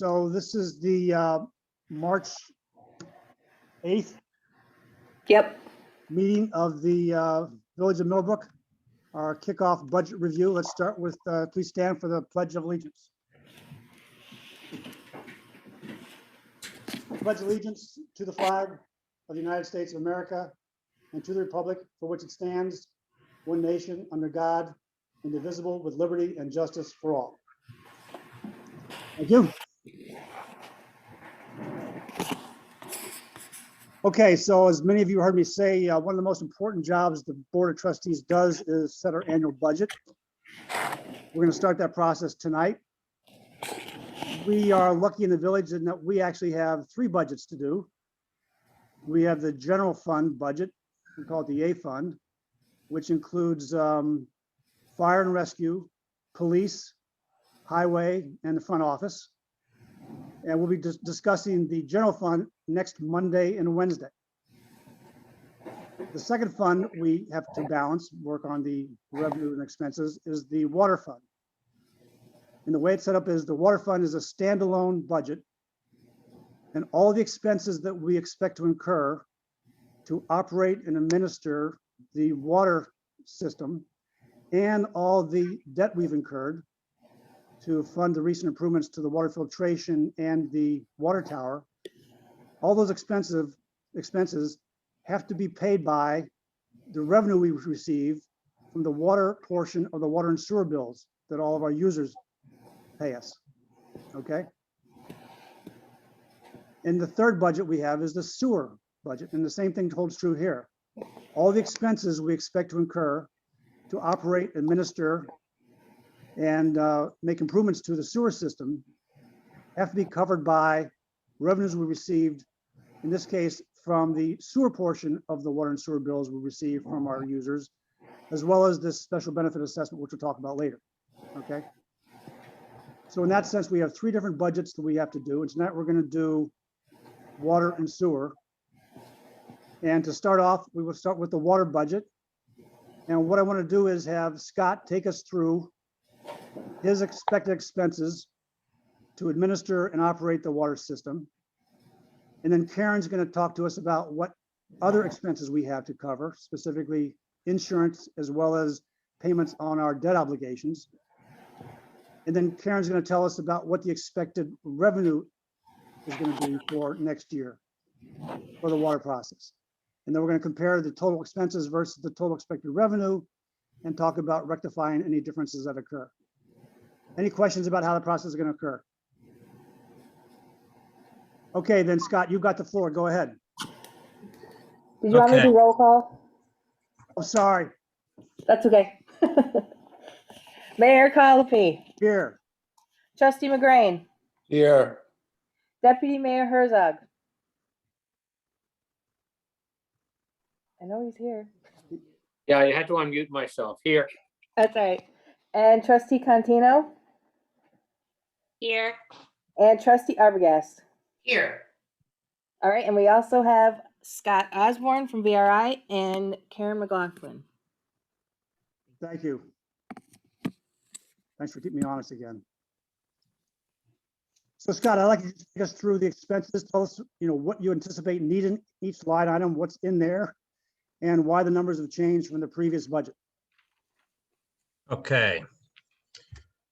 So this is the March 8th Yep. meeting of the Village of Millbrook, our kickoff budget review. Let's start with, please stand for the Pledge of Allegiance. Pledge allegiance to the flag of the United States of America and to the republic for which it stands, one nation, under God, indivisible, with liberty and justice for all. Thank you. Okay, so as many of you heard me say, one of the most important jobs the Board of Trustees does is set our annual budget. We're going to start that process tonight. We are lucky in the village in that we actually have 3 budgets to do. We have the general fund budget, we call it the A fund, which includes fire and rescue, police, highway, and the front office. And we'll be discussing the general fund next Monday and Wednesday. The second fund we have to balance, work on the revenue and expenses, is the water fund. And the way it's set up is the water fund is a standalone budget, and all the expenses that we expect to incur to operate and administer the water system and all the debt we've incurred to fund the recent improvements to the water filtration and the water tower, all those expenses have to be paid by the revenue we receive from the water portion of the water and sewer bills that all of our users pay us, okay? And the third budget we have is the sewer budget, and the same thing holds true here. All the expenses we expect to incur to operate, administer, and make improvements to the sewer system have to be covered by revenues we received, in this case, from the sewer portion of the water and sewer bills we receive from our users, as well as this special benefit assessment, which we'll talk about later, okay? So in that sense, we have 3 different budgets that we have to do, and tonight we're gonna do water and sewer. And to start off, we will start with the water budget. And what I wanna do is have Scott take us through his expected expenses to administer and operate the water system. And then Karen's going to talk to us about what other expenses we have to cover, specifically insurance, as well as payments on our debt obligations. And then Karen's going to tell us about what the expected revenue is going to be for next year for the water process. And then we're going to compare the total expenses versus the total expected revenue and talk about rectifying any differences that occur. Any questions about how the process is going to occur? Okay, then Scott, you've got the floor. Go ahead. Did you want me to do roll call? Oh, sorry. That's okay. Mayor Colopy, Here. Trustee McGrain, Here. Deputy Mayor Herzog. I know he's here. Yeah, I had to unmute myself. Here. That's right. And Trustee Contino Here. and Trustee Arbogast. Here. All right, and we also have Scott Osborne from VRI and Karen McLaughlin. Thank you. Thanks for keeping me honest again. So Scott, I'd like you to take us through the expenses. Tell us, what you anticipate needing each line item, what's in there, and why the numbers have changed from the previous budget. Okay.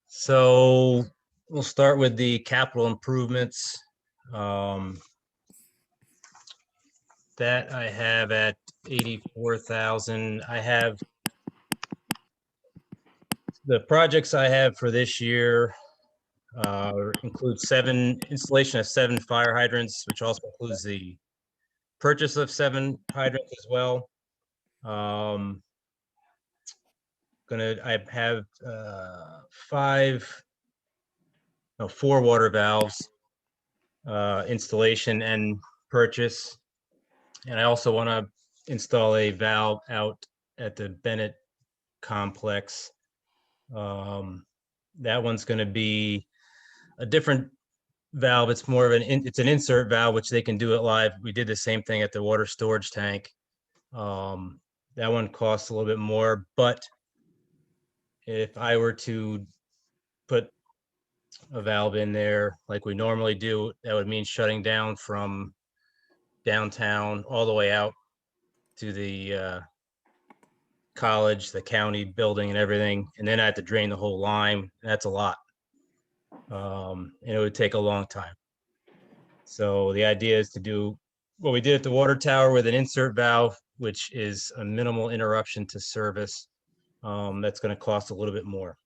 So we'll start with the capital improvements. That I have at 84,000. I have the projects I have for this year include installation of 7 fire hydrants, which also includes the purchase of 7 hydrants as well. I have 4 water valves installation and purchase. And I also want to install a valve out at the Bennett complex. That one's going to be a different valve. It's more of it's an insert valve, which they can do it live. We did the same thing at the water storage tank. That one costs a little bit more, but if I were to put a valve in there like we normally do. That would mean shutting down from downtown all the way out to the college, the county building and everything. And then I have to drain the whole line. That's a lot. And it would take a long time. So the idea is to do what we did at the water tower with an insert valve, which is a minimal interruption to service. That's going to cost a little bit more.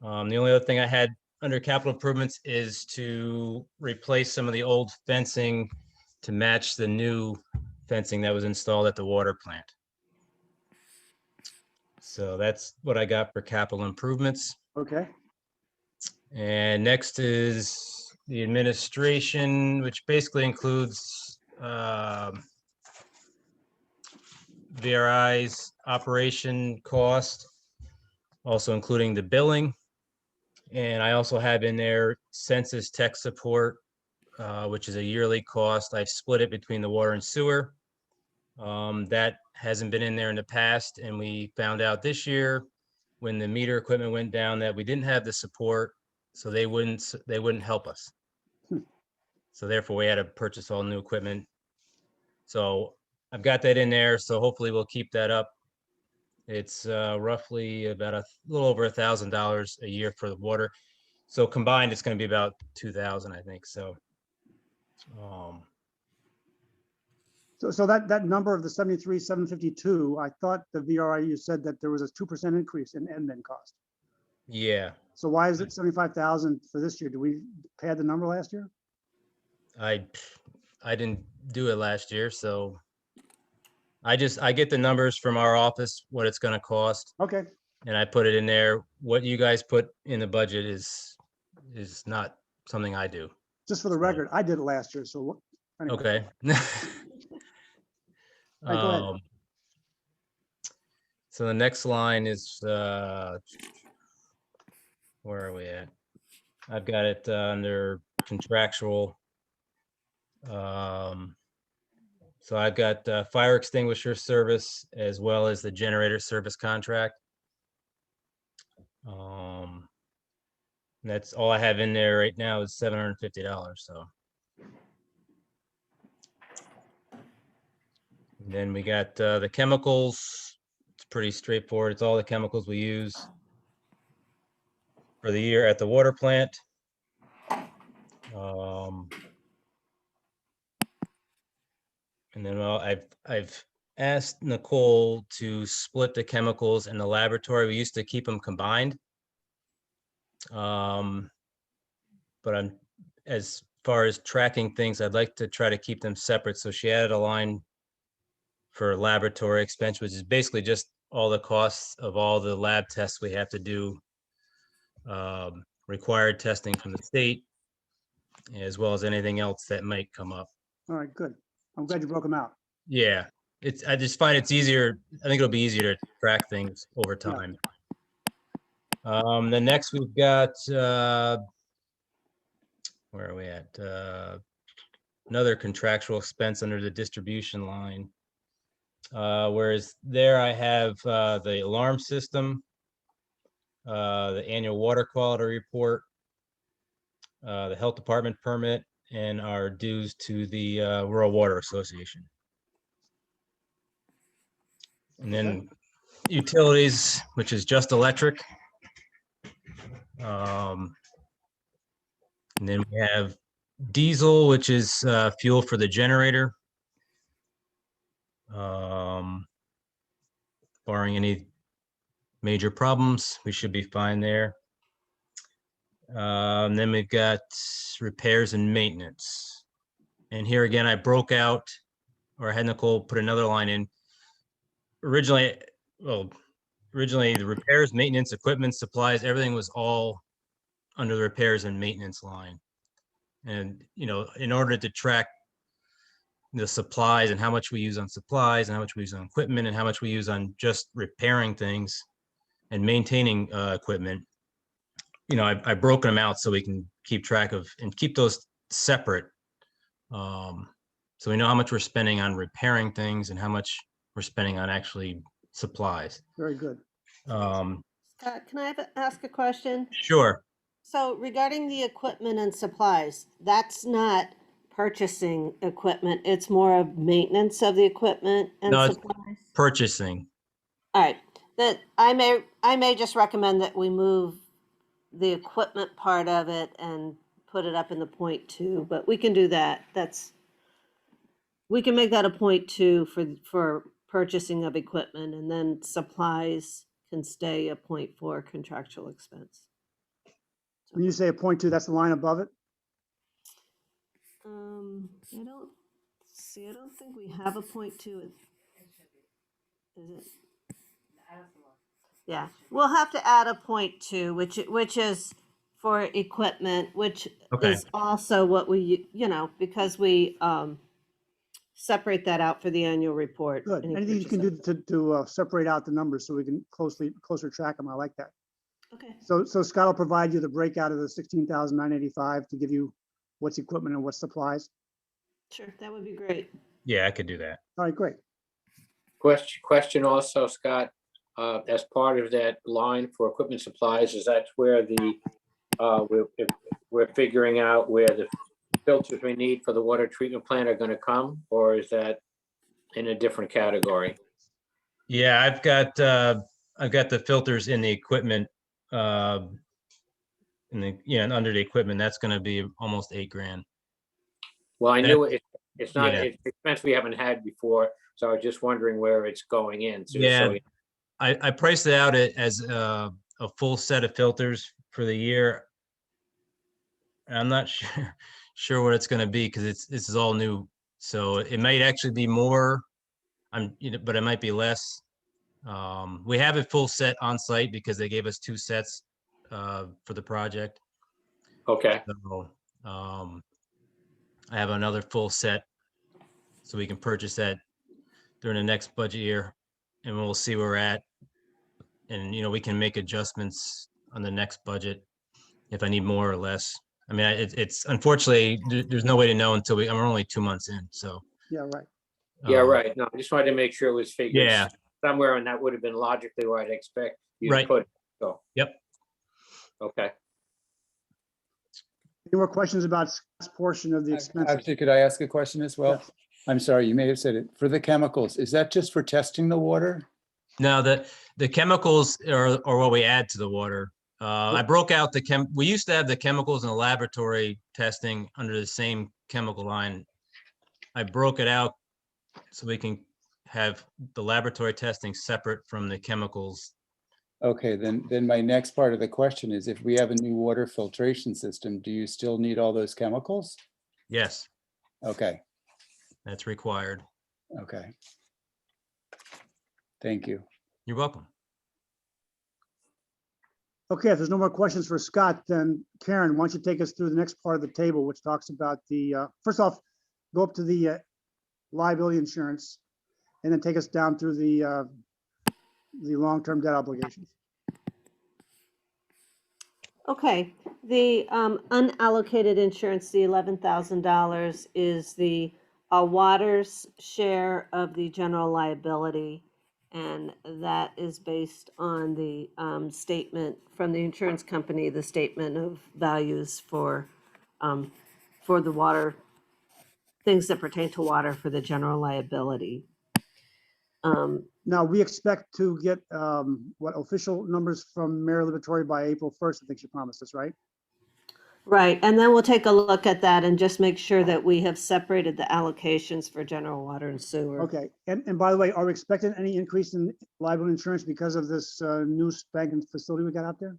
The only other thing I had under capital improvements is to replace some of the old fencing to match the new fencing that was installed at the water plant. So that's what I got for capital improvements. Okay, And next is the administration, which basically includes VRI's operation cost, also including the billing. And I also have in there census tech support, which is a yearly cost. I've split it between the water and sewer. That hasn't been in there in the past, and we found out this year when the meter equipment went down that we didn't have the support, so they wouldn't help us. So therefore, we had to purchase all new equipment. So I've got that in there, so hopefully we'll keep that up. It's roughly about a little over $1,000 a year for the water. So combined, it's going to be about 2,000, I think. So, so that number of the 73,752, I thought the VRI, you said that there was a 2% increase in admin cost. yeah, So why is it 75,000 for this year? Do we pad the number last year? I didn't do it last year, so I get the numbers from our office, what it's going to cost, Okay, and I put it in there. What you guys put in the budget is not something I do. just for the record, I did it last year, so what? Anyway. Okay. right, go ahead. So the next line is, where are we at? I've got it under contractual. So I've got fire extinguisher service as well as the generator service contract. That's all I have in there right now is $750. So. And then we got the chemicals. It's pretty straightforward. It's all the chemicals we use for the year at the water plant. And then I've asked Nicole to split the chemicals in the laboratory. We used to keep them combined. But as far as tracking things, I'd like to try to keep them separate. So she added a line for laboratory expense, which is basically just all the costs of all the lab tests we have to do, required testing from the state, as well as anything else that might come up. All right, good. I'm glad you broke them out. Yeah, I just find it's easier. I think it'll be easier to track things over time. Then next we've got, where are we at? Another contractual expense under the distribution line. Whereas there I have the alarm system, the annual water quality report, the health department permit, and our dues to the Rural Water Association. And then utilities, which is just electric. And then we have diesel, which is fuel for the generator. Barring any major problems, we should be fine there. Then we've got repairs and maintenance. And here again, I broke out, or I had Nicole put another line in. Originally the repairs, maintenance, equipment, supplies, everything was all under the repairs and maintenance line. And, in order to track the supplies and how much we use on supplies and how much we use on equipment and how much we use on just repairing things and maintaining equipment, I've broken them out so we can keep track of and keep those separate. So we know how much we're spending on repairing things and how much we're spending on actually supplies. Very good. Scott, can I ask a question? Sure. So regarding the equipment and supplies, that's not purchasing equipment. It's more of maintenance of the equipment and No, it's supplies. purchasing. All right, that I may just recommend that we move the equipment part of it and put it up in the .2, but we can do that. We can make that a .2 for purchasing of equipment, and then supplies can stay a .4 contractual expense. When you say a point two, that's the line above it? I don't think we have a .2. Is it? Yeah, we'll have to add a .2, which is for equipment, which Okay. is also what we, because we separate that out for the annual report. Good. any Anything you can purchase do to separate out the numbers so we can closer track them. I like that. of- Okay, So Scott will provide you the breakout of the 16,985 to give you what's equipment and what's supplies. sure, that would be great. Yeah, I could do that. All right, great. Question also, Scott, as part of that line for equipment supplies, is that where we're figuring out where the filters we need for the water treatment plant are gonna come, or is that in a different category? Yeah, I've got the filters in the equipment. And under the equipment, that's gonna be almost $8,000. Well, I knew it's not, Yeah. it's an expense we haven't had before, so I was just wondering where it's going in. So- Yeah. so- I priced it out as a full set of filters for the year. I'm not sure what it's gonna be, because this is all new. So it might actually be more, but it might be less. We have a full set on site because they gave us 2 sets for the project. Okay, So, I have another full set, so we can purchase that during the next budget year, and we'll see where we're at. And, we can make adjustments on the next budget if I need more or less. I mean, it's unfortunately, there's no way to know until we're only 2 months in, so. Yeah, right. yeah, um, right. No, I just wanted to make sure it was figured Yeah. somewhere, and that would have been logically where I'd expect you to Right. put it. So, Yep. okay. Any more questions about Scott's portion of the expenses? Actually, could I ask a question as well? Yes. I'm sorry, you may have said it. For the chemicals, is that just for testing the water? No, the chemicals are what we add to the water. I broke out we used to have the chemicals in the laboratory testing under the same chemical line. I broke it out so we can have the laboratory testing separate from the chemicals. Okay, then my next part of the question is, if we have a new water filtration system, do you still need all those chemicals? Yes, Okay, that's required. okay. Thank you. You're welcome. Okay, if there's no more questions for Scott, then Karen, why don't you take us through the next part of the table, which talks about first off, go up to the liability insurance, and then take us down through the long-term debt obligations. Okay, the unallocated insurance, the $11,000 is the water's share of the general liability. And that is based on the statement from the insurance company, the statement of values for the water, things that pertain to water for the general liability. Now, we expect to get official numbers from Mary Liberatory by April 1st, I think she promised us, right? Right, and then we'll take a look at that and just make sure that we have separated the allocations for general water and sewer. Okay, and by the way, are we expecting any increase in liability insurance because of this new spanking facility we got out there?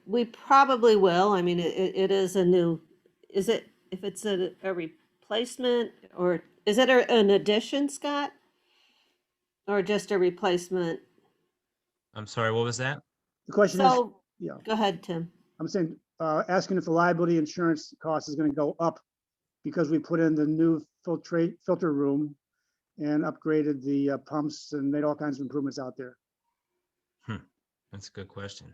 We probably will. I mean, it is a new, if it's a replacement, or is it an addition, Scott? Or just a replacement? I'm sorry, what was that? The question is, So, yeah, go ahead, Tim. I'm saying, asking if the liability insurance cost is gonna go up because we put in the new filter room and upgraded the pumps and made all kinds of improvements out there. That's a good question.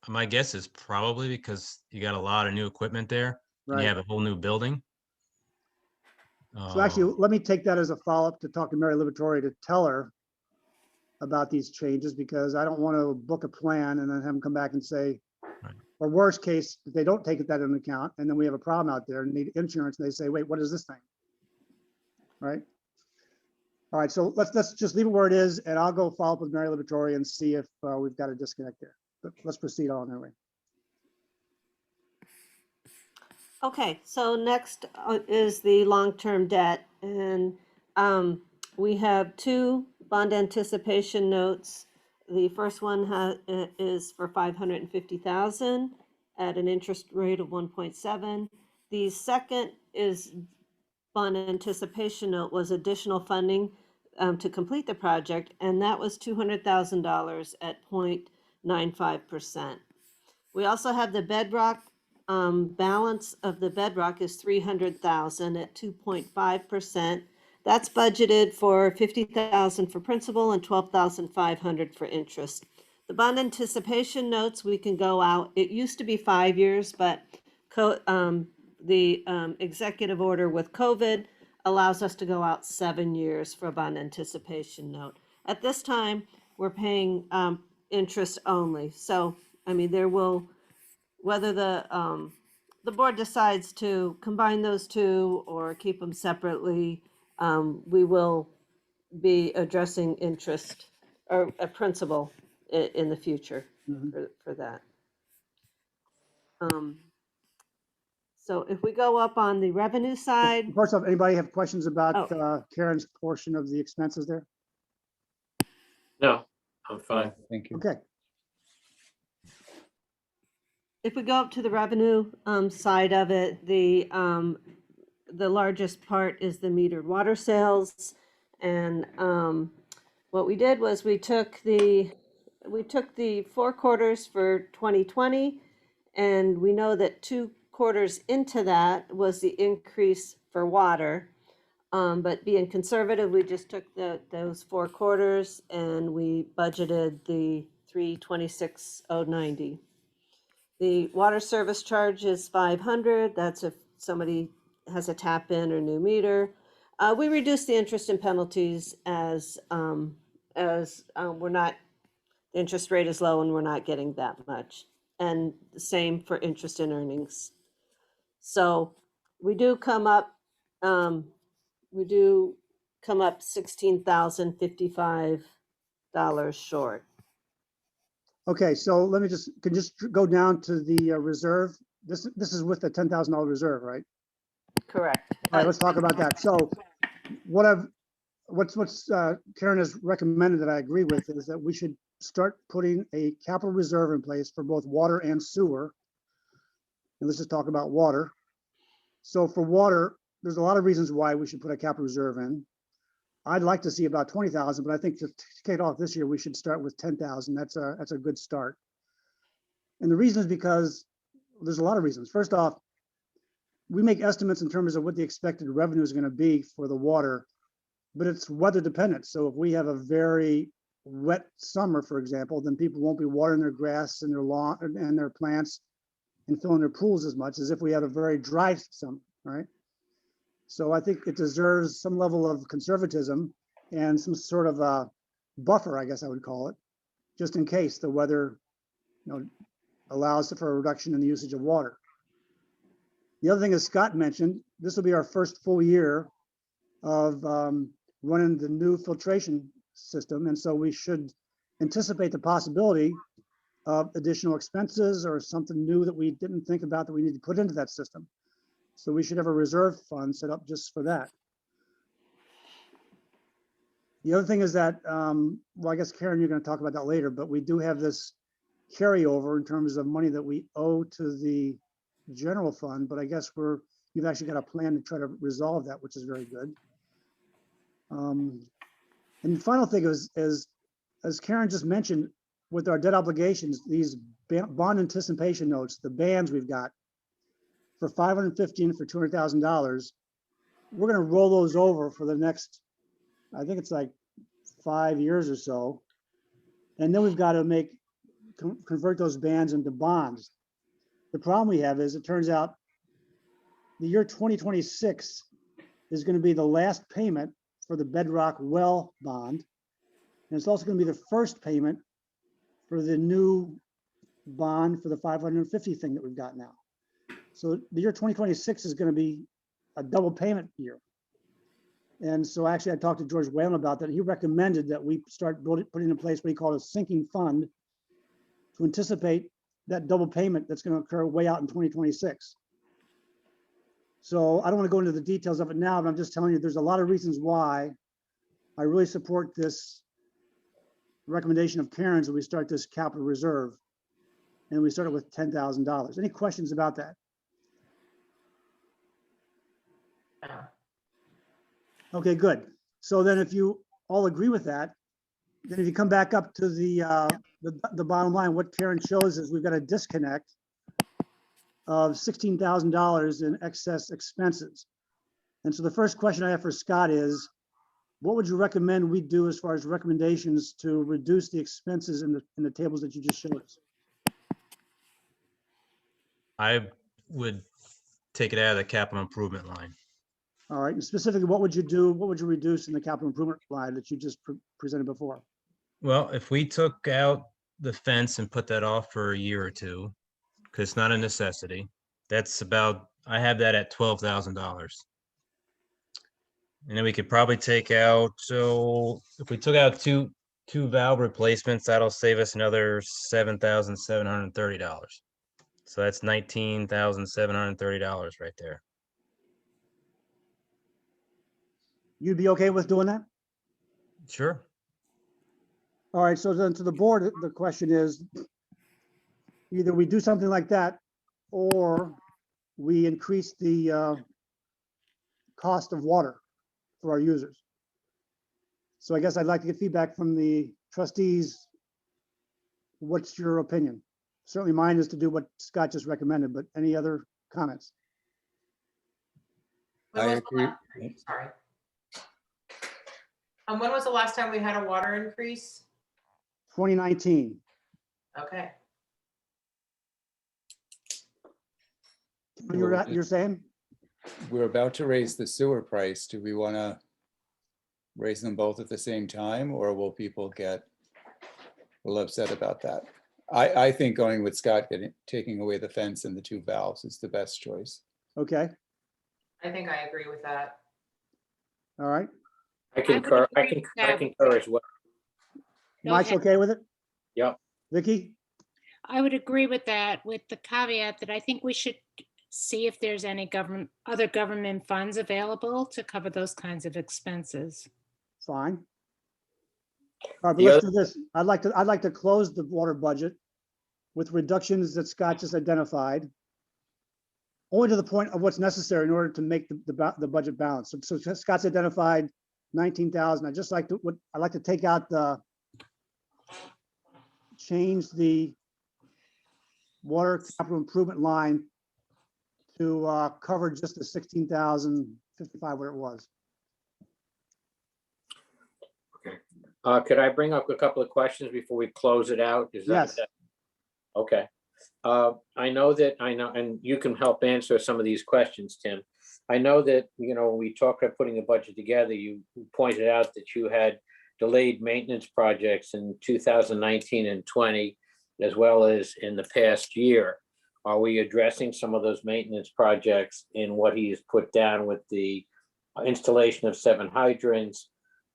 My guess is probably because you got a lot of new equipment there, and Right. you have a whole new building. So actually, let me take that as a follow-up to talk to Mary Liberatory to tell her about these changes because I don't want to book a plan and then have them come back and say, Right. or worst case, if they don't take that into account and then we have a problem out there and need insurance and they say, wait, what is this thing? Right? All right, so let's just leave it where it is and I'll go follow up with Mary Liberatory and see if we've got a disconnect there. But let's proceed on anyway. Okay, so next is the long-term debt, and we have two bond anticipation notes. The first one is for 550,000 at an interest rate of 1.7. The second is bond anticipation note was additional funding to complete the project, and that was $200,000 at 0.95%. We also have the bedrock, balance of the bedrock is 300,000 at 2.5%. That's budgeted for 50,000 for principal and 12,500 for interest. The bond anticipation notes, we can go out, it used to be 5 years, but the executive order with COVID allows us to go out 7 years for a bond anticipation note. At this time, we're paying interest only. So, I mean, there will, whether the board decides to combine those two or keep them separately, we will be addressing interest or a principal in the future for that. So if we go up on the revenue side, First off, anybody have questions about Oh. Karen's portion of the expenses there? No, I'm fine. Thank you. Okay, if we go up to the revenue side of it, the largest part is the metered water sales. And what we did was we took the 4 quarters for 2020, and we know that 2 quarters into that was the increase for water. But being conservative, we just took those 4 quarters and we budgeted the 326,090. The water service charge is 500. That's if somebody has a tap in or new meter. We reduced the interest and penalties as we're not, the interest rate is low and we're not getting that much. And the same for interest and earnings. So we do come up $16,055 short. okay, so let me just go down to the reserve. This is with the $10,000 reserve, right? Correct. All right, let's talk about that. So what's Karen has recommended that I agree with is that we should start putting a capital reserve in place for both water and sewer. And let's just talk about water. So for water, there's a lot of reasons why we should put a capital reserve in. I'd like to see about 20,000, but I think to kick it off this year, we should start with 10,000. That's a good start. And the reason is because there's a lot of reasons. First off, we make estimates in terms of what the expected revenue is going to be for the water, but it's weather dependent. So if we have a very wet summer, for example, then people won't be watering their grass and their lawn and their plants and filling their pools as much as if we had a very dry summer, right? So I think it deserves some level of conservatism and some sort of a buffer, I guess I would call it, just in case the weather, allows for a reduction in the usage of water. The other thing, as Scott mentioned, this will be our first full year of running the new filtration system. And so we should anticipate the possibility of additional expenses or something new that we didn't think about that we need to put into that system. So we should have a reserve fund set up just for that. The other thing is that, well, I guess Karen, you're going to talk about that later, but we do have this carryover in terms of money that we owe to the general fund, but I guess you've actually got a plan to try to resolve that, which is very good. And the final thing is, as Karen just mentioned, with our debt obligations, these bond anticipation notes, the bands we've got for $550 and for $200,000, we're going to roll those over for the next, I think it's like 5 years or so. And then we've got to convert those bands into bonds. The problem we have is it turns out the year 2026 is going to be the last payment for the Bedrock well bond. And it's also going to be the first payment for the new bond for the 550 thing that we've got now. So the year 2026 is going to be a double payment year. And so actually I talked to George Whalen about that. He recommended that we start putting in place what he called a sinking fund to anticipate that double payment that's going to occur way out in 2026. So I don't want to go into the details of it now, but I'm just telling you, there's a lot of reasons why I really support this recommendation of Karen's that we start this capital reserve. And we started with $10,000. Any questions about that? Okay, good. So then if you all agree with that, then if you come back up to the bottom line, what Karen shows is we've got a disconnect of $16,000 in excess expenses. And so the first question I have for Scott is, what would you recommend we do as far as recommendations to reduce the expenses in the tables that you just showed us? I would take it out of the capital improvement line. All right, and specifically, what would you do? What would you reduce in the capital improvement line that you just presented before? Well, if we took out the fence and put that off for a year or two, because it's not a necessity, that's about, I have that at $12,000. And then we could probably take out, so if we took out two valve replacements, that'll save us another $7,730. So that's $19,730 right there. You'd be okay with doing that? Sure. All right, so then to the board, the question is, either we do something like that, or we increase the cost of water for our users. So I guess I'd like to get feedback from the trustees. What's your opinion? Certainly mine is to do what Scott just recommended, but any other comments? I agree. Sorry. When was the last time we had a water increase? 2019. Okay. You're saying? We're about to raise the sewer price. Do we want to raise them both at the same time, or will people get a little upset about that? I think going with Scott, taking away the fence and the two valves is the best choice. Okay, I think I agree with that. all right. I concur, I concur as well. Go Mike's ahead. okay with it? Yep. Vicky? I would agree with that, with the caveat that I think we should see if there's any other government funds available to cover those kinds of expenses. Fine. All right, but The let's do this. I'd like to close the water budget with reductions that Scott just identified, only to the point of what's necessary in order to make the budget balance. So Scott's identified 19,000. I'd like to take out change the water capital improvement line to cover just the 16,055, where it was. Could I bring up a couple of questions before we close it out? Is that- Yes. Okay. I know, and you can help answer some of these questions, Tim. I know that, when we talked about putting a budget together, you pointed out that you had delayed maintenance projects in 2019 and 20, as well as in the past year. Are we addressing some of those maintenance projects in what he's put down with the installation of 7 hydrants,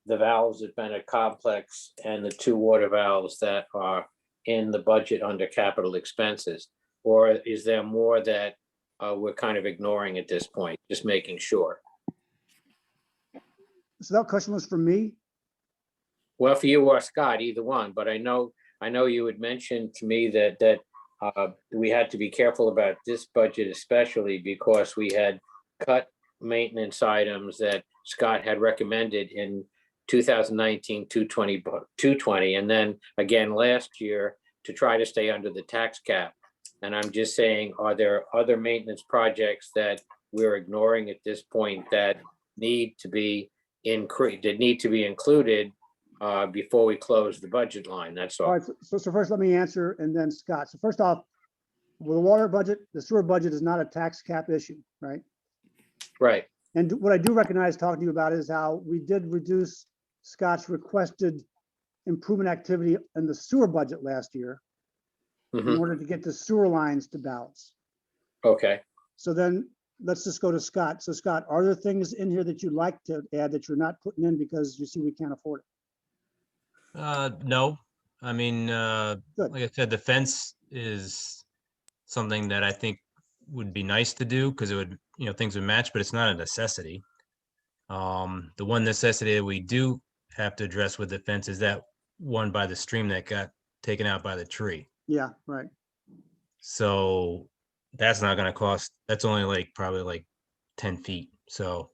the valves at Bennett Complex, and the 2 water valves that are in the budget under capital expenses? Or is there more that we're kind of ignoring at this point, just making sure? So that question was for me. Well, for you or Scott, either one, but I know you had mentioned to me that we had to be careful about this budget, especially because we had cut maintenance items that Scott had recommended in 2019, 220, and then again last year to try to stay under the tax cap. And I'm just saying, are there other maintenance projects that we're ignoring at this point that need to be included before we close the budget line? That's All all. right, so first let me answer and then Scott. So first off, with the water budget, the sewer budget is not a tax cap issue, right? Right. And what I do recognize talking to you about is how we did reduce Scott's requested improvement activity in the sewer budget last year in Mhm. order to get the sewer lines to balance. Okay. So then let's just go to Scott. So Scott, are there things in here that you'd like to add that you're not putting in because you see we can't afford it? No, I mean, Good. like I said, the fence is something that I think would be nice to do because it would, things would match, but it's not a necessity. The one necessity that we do have to address with the fence is that one by the stream that got taken out by the tree. Yeah, right. So that's not gonna cost, that's only probably 10 feet. So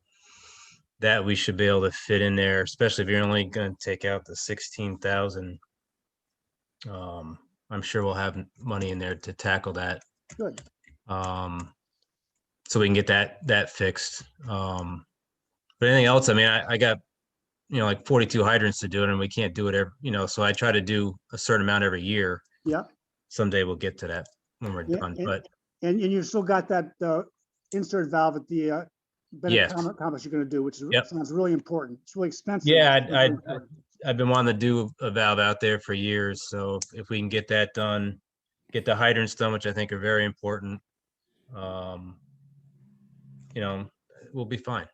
that we should be able to fit in there, especially if you're only gonna take out the 16,000. I'm sure we'll have money in there to tackle that. Good. So we can get that fixed. But anything else, I mean, I got, 42 hydrants to do it and we can't do it every, so I try to do a certain amount every year. Yeah. Someday we'll get to that when we're Yeah, done, but And you've still got that insert valve at the Bennett Yes. complex you're gonna do, which is, Yep. sounds really important. It's really expensive. Yeah, but it's really important. I've been wanting to do a valve out there for years, so if we can get that done, get the hydrants done, which I think are very important, we'll be fine.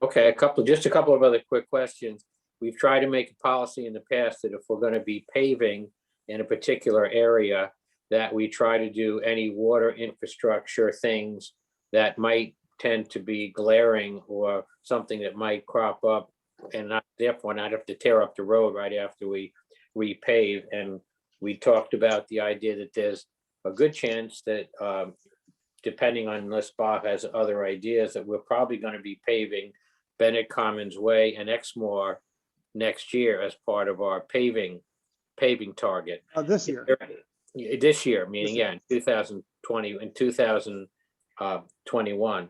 Okay, just a couple of other quick questions. We've tried to make a policy in the past that if we're gonna be paving in a particular area, that we try to do any water infrastructure things that might tend to be glaring or something that might crop up and therefore not have to tear up the road right after we repave. And we talked about the idea that there's a good chance that, depending on unless Bob has other ideas, that we're probably gonna be paving Bennett Commons Way and Exmoor next year as part of our paving target. This year. This year, meaning, This year. yeah, in 2020, in 2021.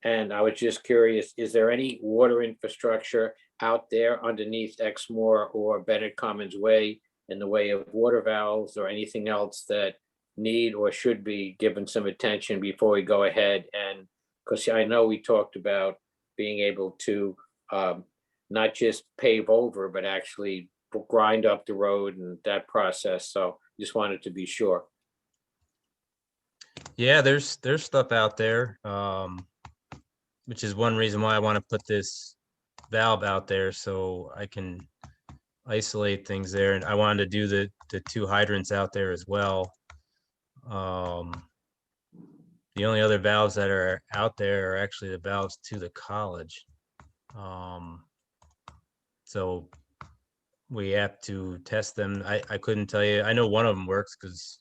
And I was just curious, is there any water infrastructure out there underneath Exmoor or Bennett Commons Way in the way of water valves or anything else that need or should be given some attention before we go ahead? And because I know we talked about being able to not just pave over, but actually grind up the road and that process. So just wanted to be sure. Yeah, there's stuff out there, which is one reason why I want to put this valve out there so I can isolate things there. And I wanted to do the two hydrants out there as well. The only other valves that are out there are actually the valves to the college. So we have to test them. I couldn't tell you. I know one of them works because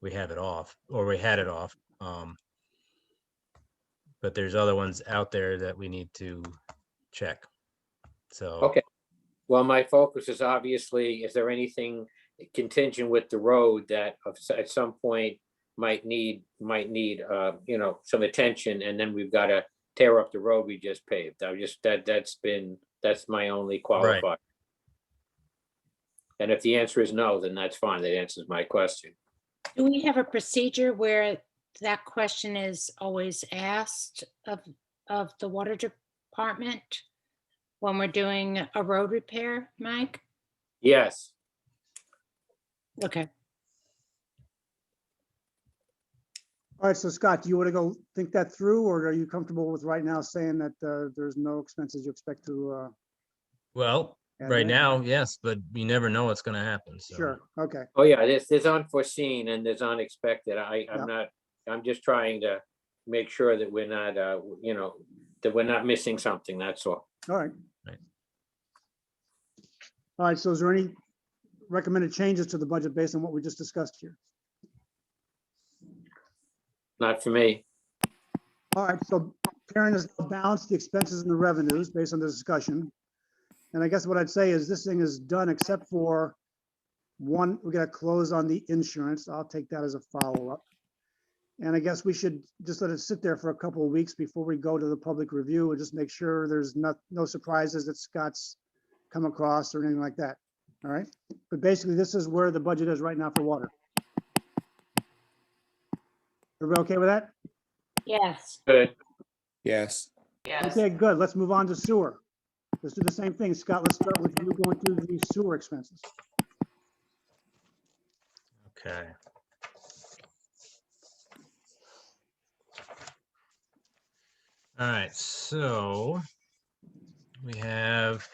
we have it off, or we had it off. But there's other ones out there that we need to check. So Okay. Well, my focus is obviously, is there anything contingent with the road that at some point might need, some attention, and then we've got to tear up the road we just paved. That's my only qualifier. And if the answer is no, then that's fine. That answers my question. Do we have a procedure where that question is always asked of the water department when we're doing a road repair, Mike? Yes. Okay. All right, so Scott, do you want to go think that through, or are you comfortable with right now saying that there's no expenses you expect to? well, add right in? now, yes, but you never know what's going to happen. So Sure, okay. Oh, yeah, there's unforeseen and there's unexpected. Yeah. I'm just trying to make sure that we're not, that we're not missing something, that's all. All right. Right. All right, so is there any recommended changes to the budget based on what we just discussed here? Not for me. All right, so Karen has balanced the expenses and the revenues based on the discussion. And I guess what I'd say is this thing is done except for one, we got to close on the insurance. I'll take that as a follow-up. And I guess we should just let it sit there for a couple of weeks before we go to the public review and just make sure there's no surprises that Scott's come across or anything like that. All right. But basically, this is where the budget is right now for water. Everybody okay with that? Yes. Good. Yes. Yes. Okay, good. Let's move on to sewer. Let's do the same thing. Scott, let's start with you going through the sewer expenses. Okay. All right, so we have,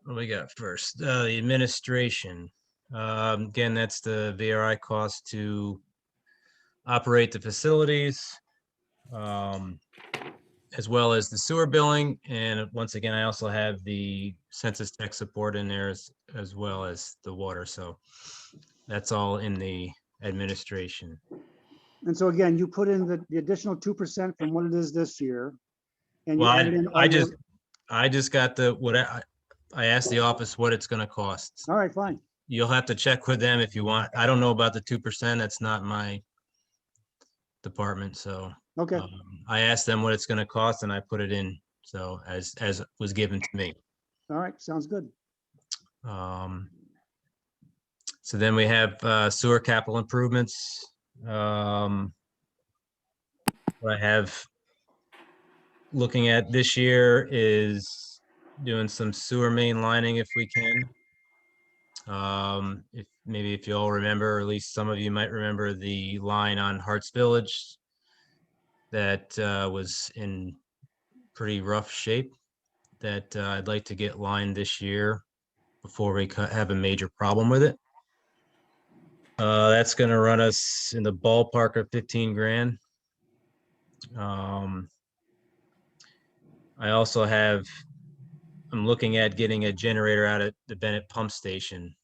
what do we got first? The administration. Again, that's the VRI cost to operate the facilities, as well as the sewer billing. And once again, I also have the census tech support in there as well as the water. So that's all in the administration. And so again, you put in the additional 2% from what it is this year. And you Well, added in all I just got the, what I asked the office what it's gonna cost. all right, fine. You'll have to check with them if you want. I don't know about the 2%. That's not my department, so. Okay, I asked them what it's gonna cost and I put it in, so as was given to me. all right, sounds good. So then we have sewer capital improvements. What I have looking at this year is doing some sewer main lining if we can. If maybe if you all remember, or at least some of you might remember the line on Harts Village that was in pretty rough shape that I'd like to get lined this year before we have a major problem with it. That's gonna run us in the ballpark of 15 grand. I also have, I'm looking at getting a generator out at the Bennett pump station,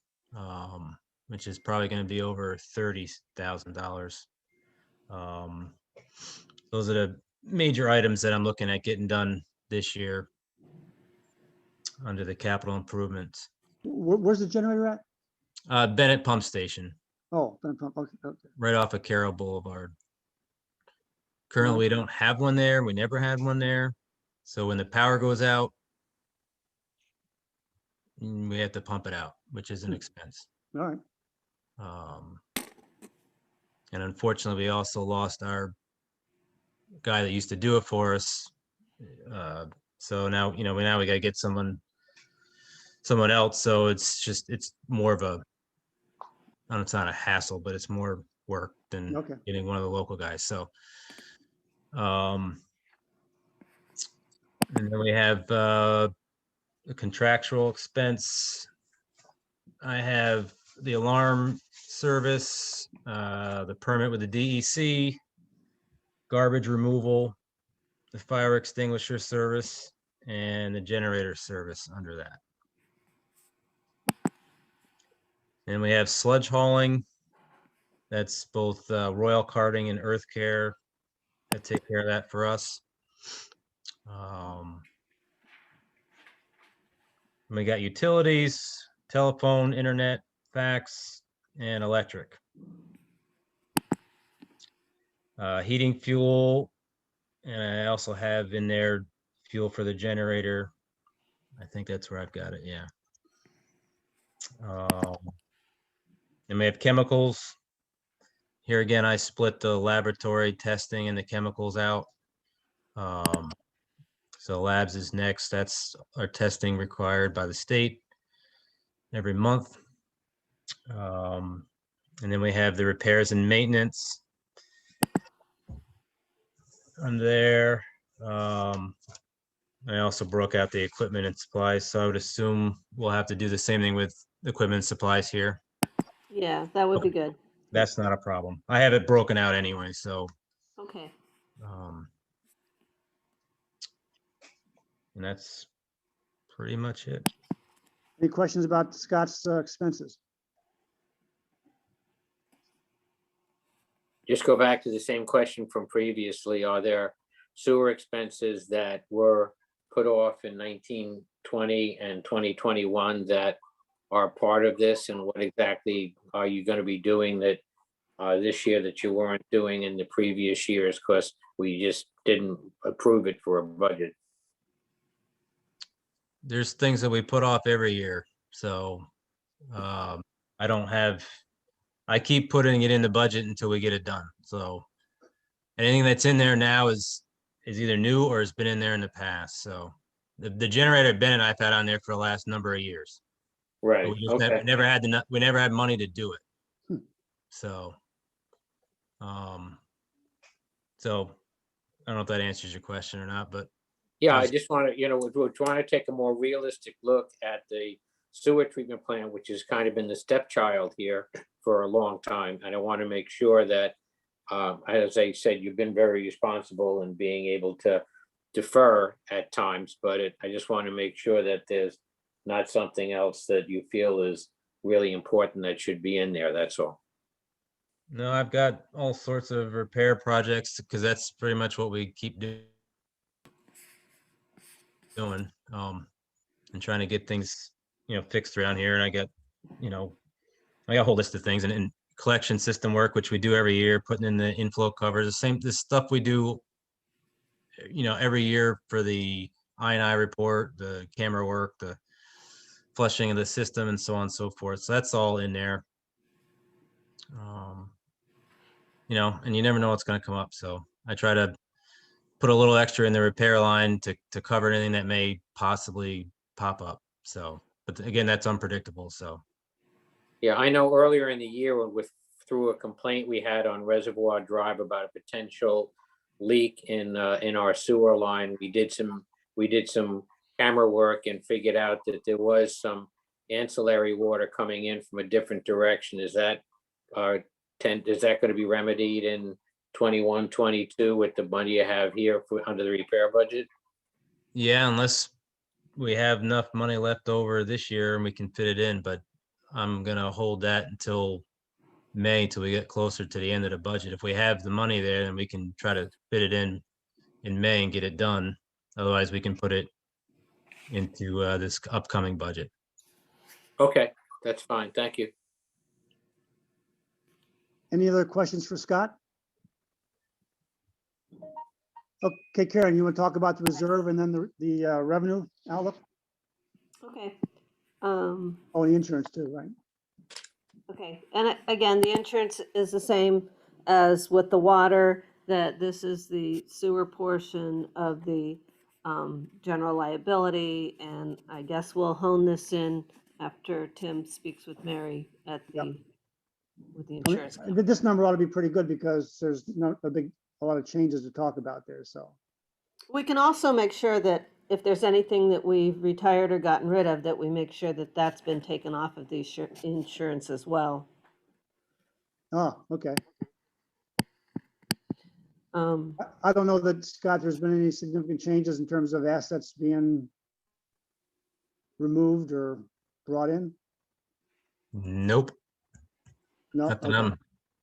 which is probably gonna be over $30,000. Those are the major items that I'm looking at getting done this year under the capital improvements. Where's the generator at? Bennett pump station, Oh, okay, okay. right off of Carroll Boulevard. Currently, we don't have one there. We never had one there. So when the power goes out, we have to pump it out, which is an expense. All right, And unfortunately, we also lost our guy that used to do it for us. So now, now we gotta get someone else. So it's more of a, I don't know, it's not a hassle, but it's more work than okay. getting one of the local guys. So, and then we have the contractual expense. I have the alarm service, the permit with the DEC, garbage removal, the fire extinguisher service, and the generator service under that. And we have sludge hauling. That's both Royal Carting and Earth Care that take care of that for us. We got utilities, telephone, internet, fax, and electric. Heating fuel, and I also have in there fuel for the generator. I think that's where I've got it, yeah. And we have chemicals. Here again, I split the laboratory testing and the chemicals out. So labs is next. That's our testing required by the state every month. And then we have the repairs and maintenance on there. I also broke out the equipment and supplies, so I would assume we'll have to do the same thing with equipment and supplies here. Yeah, that would be good. That's not a problem. I have it broken out anyway, so. Okay. And that's pretty much it. Any questions about Scott's expenses? Just go back to the same question from previously. Are there sewer expenses that were put off in 1920 and 2021 that are part of this? And what exactly are you going to be doing that this year that you weren't doing in the previous years because we just didn't approve it for a budget? There's things that we put off every year, so I keep putting it in the budget until we get it done. So anything that's in there now is either new or has been in there in the past. So The generator Ben and I've had on there for the last number of years. But Right, we just never, okay. we never had money to do it. Hmm. So, so I don't know if that answers your question or not, but Yeah, I Yes. just want to, we're trying to take a more realistic look at the sewer treatment plant, which has kind of been the stepchild here for a long time. And I want to make sure that, as I said, you've been very responsible in being able to defer at times, but I just want to make sure that there's not something else that you feel is really important that should be in there, that's all. no, I've got all sorts of repair projects because that's pretty much what we keep doing. And trying to get things, fixed around here. And I got a whole list of things and collection system work, which we do every year, putting in the inflow covers, the stuff we do, every year for the I&I report, the camera work, the flushing of the system and so on and so forth. So that's all in there. And you never know what's going to come up. So I try to put a little extra in the repair line to cover anything that may possibly pop up. So, but again, that's unpredictable. So. Yeah, I know earlier in the year through a complaint we had on Reservoir Drive about a potential leak in our sewer line. We did some camera work and figured out that there was some ancillary water coming in from a different direction. Is that going to be remedied in 21, 22 with the money you have here under the repair budget? Yeah, unless we have enough money left over this year and we can fit it in, but I'm gonna hold that until May, till we get closer to the end of the budget. If we have the money there, then we can try to fit it in May and get it done. Otherwise, we can put it into this upcoming budget. Okay, that's fine. Thank you. Any other questions for Scott? Okay, Karen, you want to talk about the reserve and then the revenue outlook? Okay. Oh, the insurance too, right? Okay, and again, the insurance is the same as with the water, that this is the sewer portion of the general liability, and I guess we'll hone this in after Tim speaks with Mary at with the I mean, insurance. this number ought to be pretty good because there's a lot of changes to talk about there, so. We can also make sure that if there's anything that we've retired or gotten rid of, that we make sure that that's been taken off of the insurance as well. Oh, okay. Um, I don't know that, Scott, there's been any significant changes in terms of assets being removed or brought in? Nope. No? Nothing. Okay.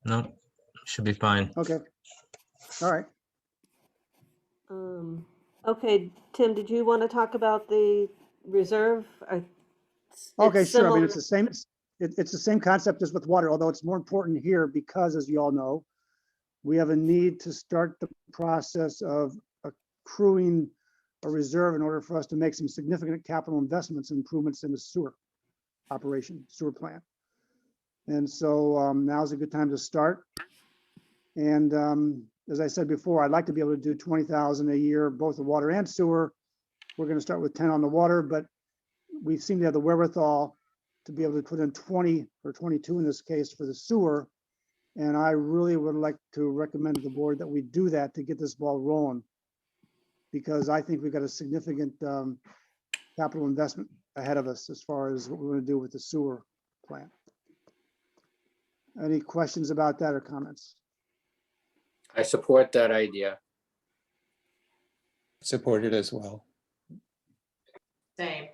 Nope. Should be fine. Okay. All right. Okay, Tim, did you want to talk about the reserve? Okay, sure. I mean, similar- it's the same, it's the same concept as with water, although it's more important here because, as you all know, we have a need to start the process of accruing a reserve in order for us to make some significant capital investments and improvements in the sewer operation, sewer plant. And so now's a good time to start. And as I said before, I'd like to be able to do 20,000 a year, both the water and sewer. We're going to start with 10 on the water, but we seem to have the wherewithal to be able to put in 20 or 22 in this case for the sewer. And I really would like to recommend to the board that we do that to get this ball rolling, because I think we've got a significant capital investment ahead of us as far as what we're going to do with the sewer plant. Any questions about that or comments? I support that idea. Support it as well. Same.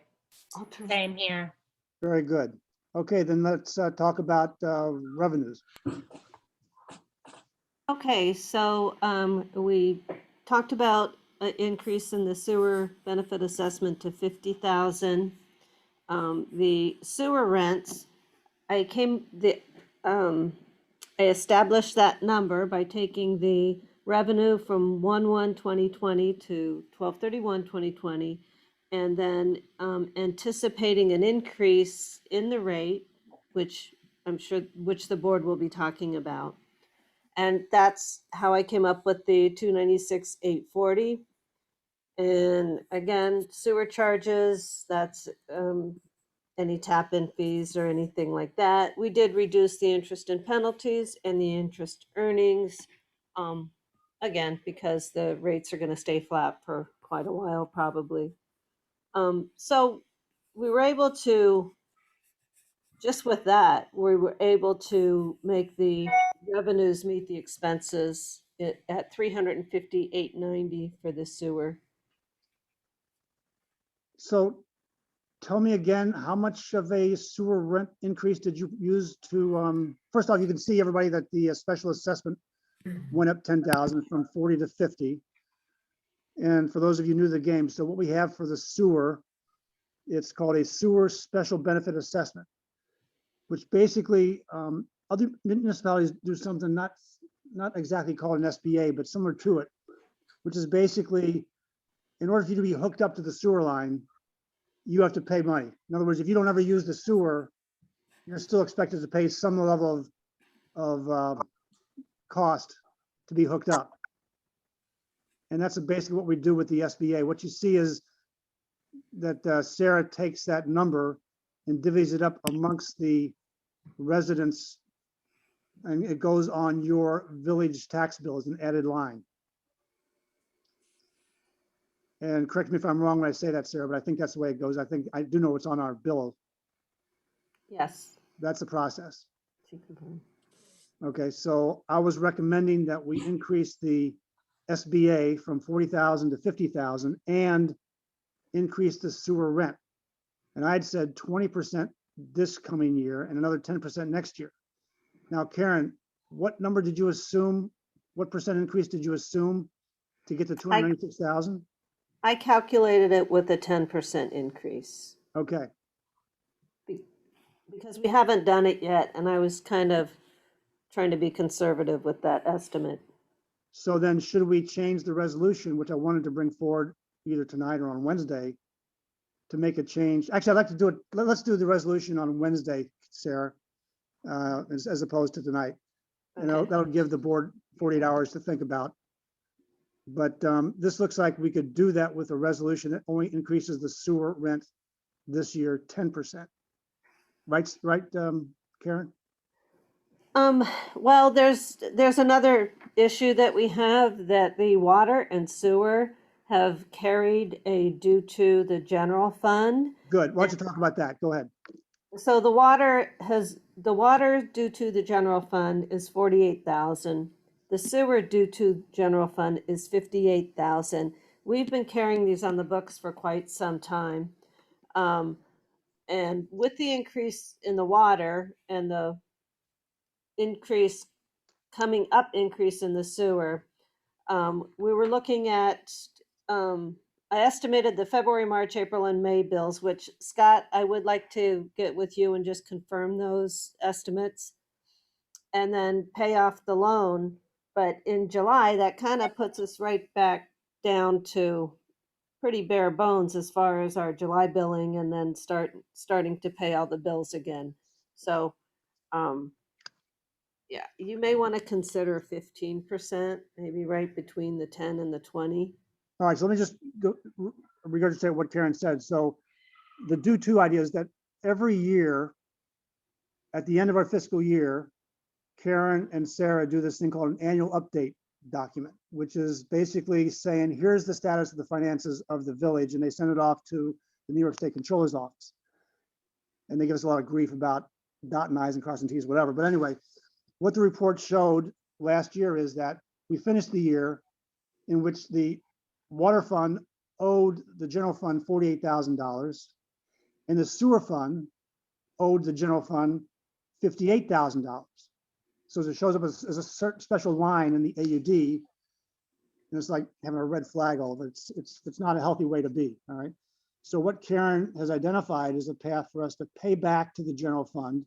Same here. Very good. Okay, then let's talk about revenues. Okay, so we talked about an increase in the sewer benefit assessment to 50,000. The sewer rents, I established that number by taking the revenue from 1/1/2020 to 12/31/2020, and then anticipating an increase in the rate, which I'm sure, which the board will be talking about. And that's how I came up with the 296,840. And again, sewer charges, that's any tap-in fees or anything like that. We did reduce the interest and penalties and the interest earnings. Again, because the rates are going to stay flat for quite a while, probably. So we were able to, just with that, we were able to make the revenues meet the expenses at 358.90 for the sewer. So tell me again, how much of a sewer rent increase did you use to, first off, you can see everybody that the special assessment went up 10,000 from 40 to 50. And for those of you new to the game, so what we have for the sewer, it's called a sewer special benefit assessment, which basically other municipalities do something not exactly called an SBA, but similar to it, which is basically in order for you to be hooked up to the sewer line, you have to pay money. In other words, if you don't ever use the sewer, you're still expected to pay some level of cost to be hooked up. And that's basically what we do with the SBA. What you see is that Sarah takes that number and divvies it up amongst the residents, and it goes on your village tax bill as an added line. And correct me if I'm wrong when I say that, Sarah, but I think that's the way it goes. I think I do know it's on our bill. Yes. That's the process. She confirmed. Okay, so I was recommending that we increase the SBA from 40,000 to 50,000 and increase the sewer rent. And I'd said 20% this coming year and another 10% next year. Now, Karen, what number did you assume? What percent increase did you assume to get to 296,000? I calculated it with a 10% increase Okay, because we haven't done it yet, and I was kind of trying to be conservative with that estimate. so then should we change the resolution, which I wanted to bring forward either tonight or on Wednesday, to make a change? Actually, I'd like to do it, let's do the resolution on Wednesday, Sarah, as opposed to tonight. And Okay. that'll give the board 48 hours to think about. But this looks like we could do that with a resolution that only increases the sewer rent this year 10%. Right, Karen? Well, there's another issue that we have, that the water and sewer have carried a due to the general fund. Good. Why don't you talk about that? Go ahead. So the water due to the general fund is 48,000. The sewer due to general fund is 58,000. We've been carrying these on the books for quite some time. And with the increase in the water and the increase in the sewer, we were looking at, I estimated the February, March, April, and May bills, which, Scott, I would like to get with you and just confirm those estimates and then pay off the loan. But in July, that kind of puts us right back down to pretty bare bones as far as our July billing, and then starting to pay all the bills again. So, yeah, you may want to consider 15%, maybe right between the 10 and the 20. All right, so let me just go regurgitate what Karen said. So the due to idea is that every year, at the end of our fiscal year, Karen and Sarah do this thing called an annual update document, which is basically saying, here's the status of the finances of the village, and they send it off to the New York State Controller's Office. And they give us a lot of grief about dotting I's and crossing T's, whatever. But anyway, what the report showed last year is that we finished the year in which the water fund owed the general fund $48,000, and the sewer fund owed the general fund $58,000. So it shows up as a certain special line in the AUD, and it's like having a red flag all over it. It's not a healthy way to be. All right. So what Karen has identified is a path for us to pay back to the general fund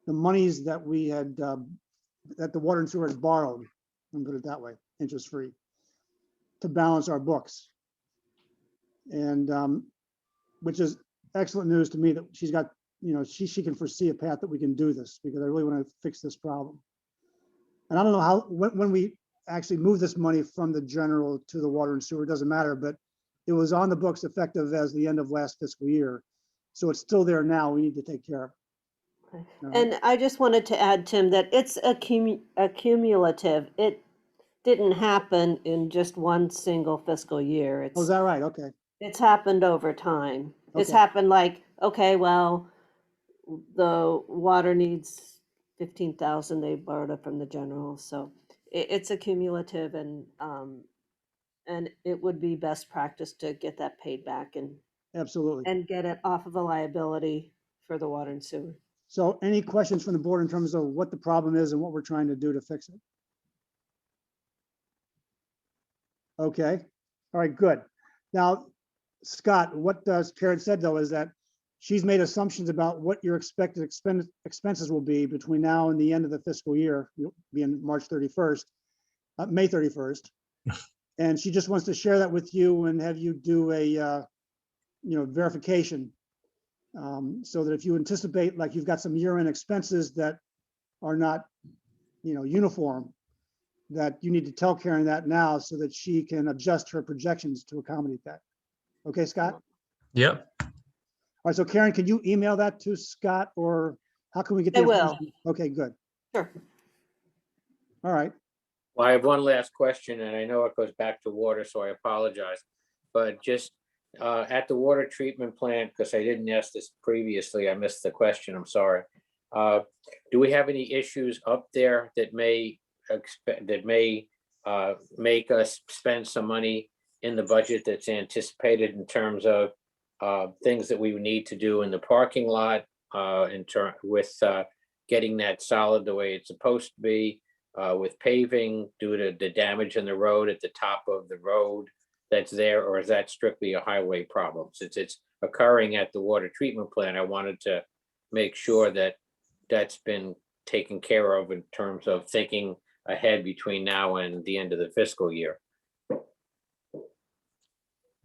the monies that we had, that the water and sewer has borrowed, let me put it that way, interest free, to balance our books. And which is excellent news to me that she's got, she can foresee a path that we can do this, because I really want to fix this problem. And I don't know how, when we actually move this money from the general to the water and sewer, it doesn't matter, but it was on the books effective as the end of last fiscal year. So it's still there now. We need to take care of. Okay. All right. And I just wanted to add, Tim, that it's a cumulative. It didn't happen in just one single fiscal year. Oh, is that right? Okay. It's happened over time. It's Okay. happened like, okay, well, the water needs 15,000, they borrowed it from the general, so it's a cumulative and it would be best practice to get that paid back Absolutely. and get it off of a liability for the water and sewer. So any questions from the board in terms of what the problem is and what we're trying to do to fix it? Okay, all right, good. Now, Scott, what Karen said though is that she's made assumptions about what your expected expenses will be between now and the end of the fiscal year, being March 31st, May 31st. And she just wants to share that with you and have you do a verification. So that if you anticipate like you've got some year-end expenses that are not, uniform, that you need to tell Karen that now so that she can adjust her projections to accommodate that. Okay, Scott? Yep. All right, so Karen, can you email that to Scott or how can we get the I will. information? Okay, good. Sure. All right. Well, I have one last question, and I know it goes back to water, so I apologize. But just at the water treatment plant, because I didn't ask this previously, I missed the question, I'm sorry. Do we have any issues up there that may make us spend some money in the budget that's anticipated in terms of things that we would need to do in the parking lot with getting that solid the way it's supposed to be, with paving due to the damage in the road at the top of the road that's there, or is that strictly a highway problem? Since it's occurring at the water treatment plant, I wanted to make sure that that's been taken care of in terms of thinking ahead between now and the end of the fiscal year.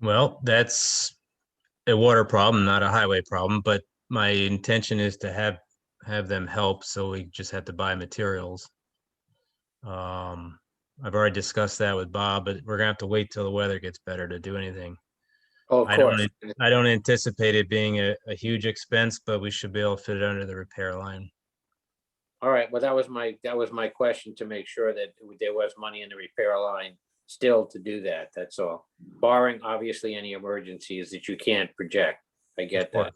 Well, that's a water problem, not a highway problem, but my intention is to have them help, so we just have to buy materials. I've already discussed that with Bob, but we're gonna have to wait till the weather gets better to do anything. Oh, of course. I don't anticipate it being a huge expense, but we should be able to fit it under the repair line. All right, well, that was my question, to make sure that there was money in the repair line still to do that, that's all. Barring obviously any emergencies that you can't project. I get that.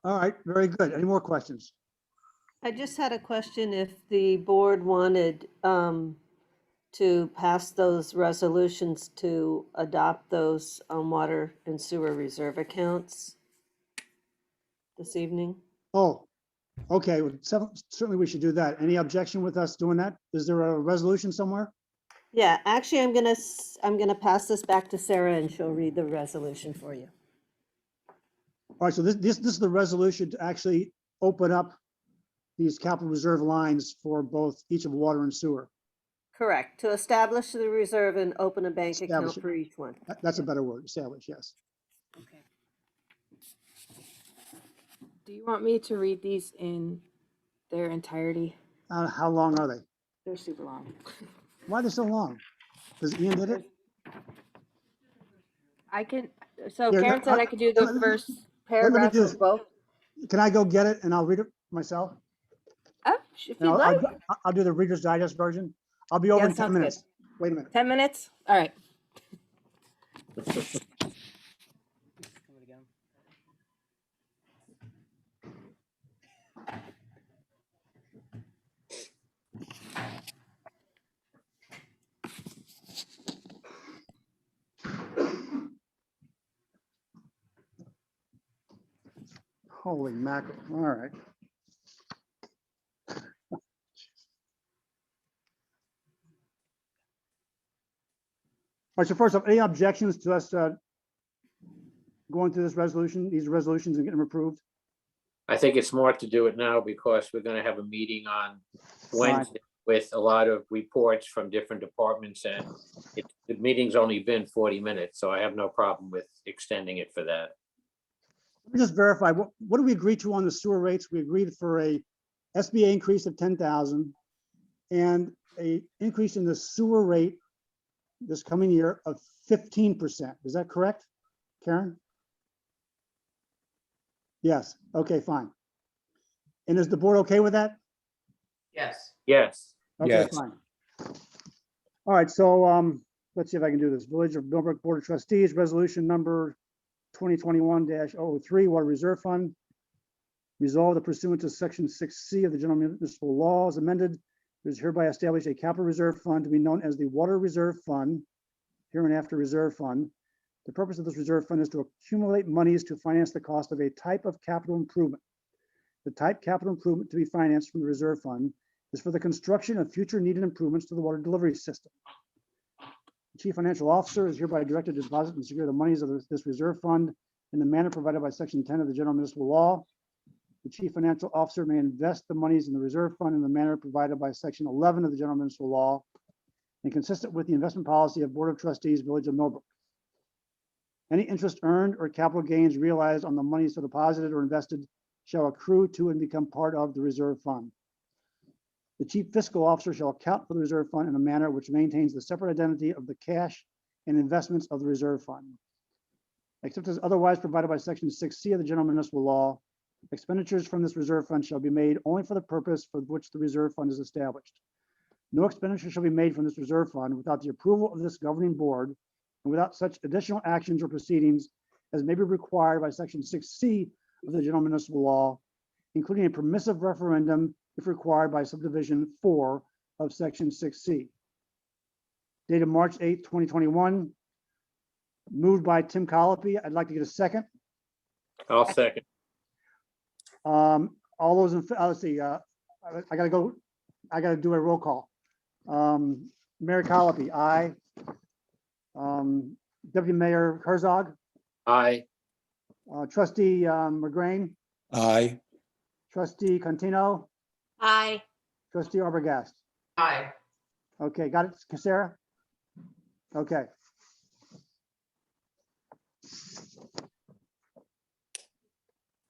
All right, very good. Any more questions? I just had a question if the board wanted to pass those resolutions to adopt those water and sewer reserve accounts this evening. Oh, okay, well, certainly we should do that. Any objection with us doing that? Is there a resolution somewhere? Yeah, actually, I'm gonna pass this back to Sarah and she'll read the resolution for you. All right, so this is the resolution to actually open up these capital reserve lines for both each of water and sewer. Correct, to establish the reserve and open a bank account Establish it. for each one. That's a better word, establish, yes. Okay. Do you want me to read these in their entirety? How long are they? They're super long. Why are they so long? Because Ian did it? I can, so Here, Karen said I could do the first paragraph do of this. both. Can I go get it and I'll read it myself? If And you'd like. I'll do the Reader's Digest version. I'll be over Yeah, in 10 sounds good. minutes. Wait a minute. 10 minutes? All right. Holy mackerel, all right. All right, so first off, any objections to us going through this resolution, these resolutions and getting them approved? I think it's smart to do it now because we're gonna have a meeting on Fine. Wednesday with a lot of reports from different departments, and the meeting's only been 40 minutes, so I have no problem with extending it for that. Let me just verify, what do we agree to on the sewer rates? We agreed for a SBA increase of 10,000, and a increase in the sewer rate this coming year of 15%. Is that correct, Karen? Yes, okay, fine. And is the board okay with that? Yes. Yes. Okay, Yes. fine. All right, so let's see if I can do this. Village of Millbrook Board of Trustees, resolution number 2021-003, Water Reserve Fund. Resolved that pursuant to section 6C of the General Municipal Law as amended, it is hereby established a capital reserve fund to be known as the Water Reserve Fund, hereinafter Reserve Fund. The purpose of this reserve fund is to accumulate monies to finance the cost of a type of capital improvement. The type capital improvement to be financed from the reserve fund is for the construction of future needed improvements to the water delivery system. The Chief Financial Officer is hereby directed to deposit and secure the monies of this reserve fund in the manner provided by section 10 of the General Municipal Law. The Chief Financial Officer may invest the monies in the reserve fund in the manner provided by section 11 of the General Municipal Law and consistent with the investment policy of Board of Trustees, Village of Millbrook. Any interest earned or capital gains realized on the monies so deposited or invested shall accrue to and become part of the reserve fund. The Chief Fiscal Officer shall account for the reserve fund in a manner which maintains the separate identity of the cash and investments of the reserve fund. Except as otherwise provided by section 6C of the General Municipal Law, expenditures from this reserve fund shall be made only for the purpose for which the reserve fund is established. No expenditure shall be made from this reserve fund without the approval of this governing board and without such additional actions or proceedings as may be required by section 6C of the General Municipal Law, including a permissive referendum if required by subdivision 4 of section 6C. Dated March 8, 2021. Moved by Tim Colopy. I'd like to get a second. I'll second. All those in, let's see, I gotta do a roll call. Mayor Colopy, aye. Deputy Mayor Herzog, Aye. Trustee McGrain, Aye. Trustee Contino, Aye. Trustee Arbogast. Aye. Okay, got it, Sarah? Okay.